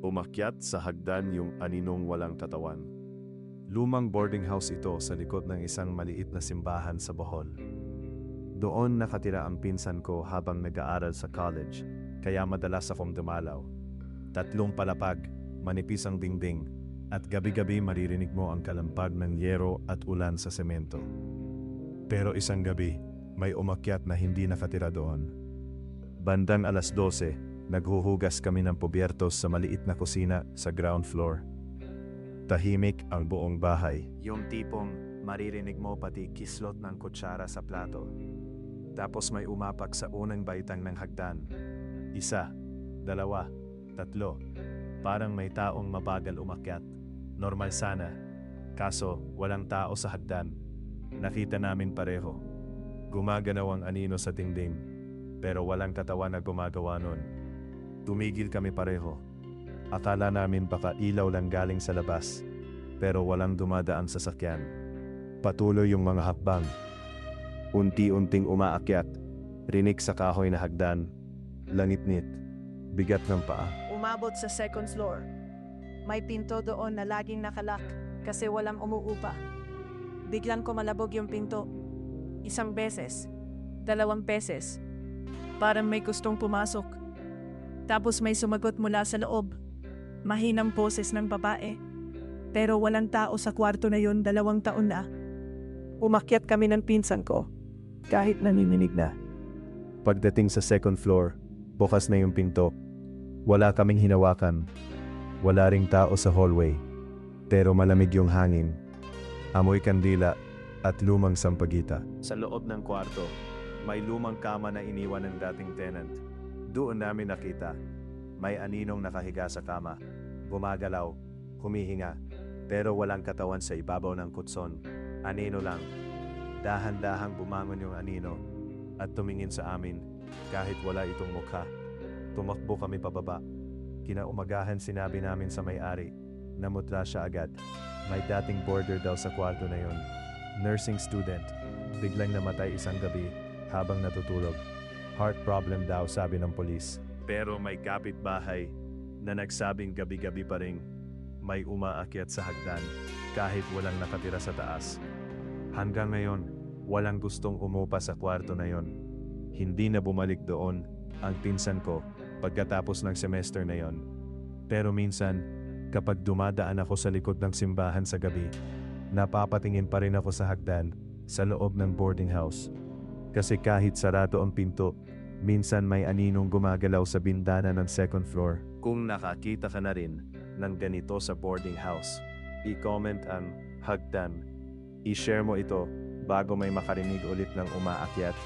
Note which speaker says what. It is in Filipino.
Speaker 1: Umakyat sa hagdan yung aninong walang katawan. Lumang boarding house ito sa likod ng isang maliit na simbahan sa Bohol. Doon nakatira ang pinsan ko habang nag-aaral sa college, kaya madalas akong dumalaw. 3 palapag, manipis ang dingding, at gabi-gabi maririnig mo ang kalampag ng yero at ulan sa semento. Pero isang gabi, may umakyat na hindi nakatira doon. Bandang 12:00, naghuhugas kami ng pubyertos sa maliit na kusina sa ground floor. Tahimik ang buong bahay. Yung tipong maririnig mo pati kislot ng kutsara sa plato. Tapos may umapak sa unang baitang ng hagdan. 1, 2, 3. Parang may taong mabagal umakyat. Normal sana. Kaso walang tao sa hagdan. Nakita namin pareho. Gumaganaw ang anino sa dingding. Pero walang katawan na gumagawa nun. Tumigil kami pareho. Akala namin baka ilaw lang galing sa labas. Pero walang dumadaan sa sakyan. Patuloy yung mga hakbang. Unti-unting umaakyat. Rinig sa kahoy na hagdan. Langit-nit. Bigat ng paa.
Speaker 2: Umabot sa second floor. May pinto doon na laging nakalak kasi walang umuupa. Biglang kumalabog yung pinto. 1 beses. 2 beses. Parang may gustong pumasok. Tapos may sumagot mula sa loob. Mahinang boses ng babae. Pero walang tao sa kwarto na yun 2 taon na. Umakyat kami ng pinsan ko. Kahit nanininig na.
Speaker 1: Pagdating sa second floor, bukas na yung pinto. Wala kaming hinawakan. Wala ring tao sa hallway. Pero malamig yung hangin. Amoy kandila at lumang sampagita. Sa loob ng kwarto, may lumang kama na iniwan ng dating tenant. Doon namin nakita. May aninong nakahiga sa kama. Gumagalaw, humihinga. Pero walang katawan sa ibabaw ng kutson. Anino lang. Dahan-dahang bumangon yung anino at tumingin sa amin kahit wala itong mukha. Tumakbo kami pababa. Kinaumagahan sinabi namin sa may-ari. Namutla siya agad. May dating boarder daw sa kwarto na yon. Nursing student. Biglang namatay isang gabi habang natutulog. Heart problem daw sabi ng polis. Pero may kapitbahay na nagsabing gabi-gabi pa ring may umaakyat sa hagdan kahit walang nakatira sa taas. Hanggang ngayon, walang gustong umupa sa kwarto na yon. Hindi na bumalik doon ang pinsan ko pagkatapos ng semester na yon. Pero minsan, kapag dumadaan ako sa likod ng simbahan sa gabi, napapatingin pa rin ako sa hagdan sa loob ng boarding house. Kasi kahit sarado ang pinto, minsan may aninong gumagalaw sa bintana ng second floor. Kung nakakita ka na rin ng ganito sa boarding house, i-comment ang hagdan. I-share mo ito bago may makarinig ulit ng umaakyat.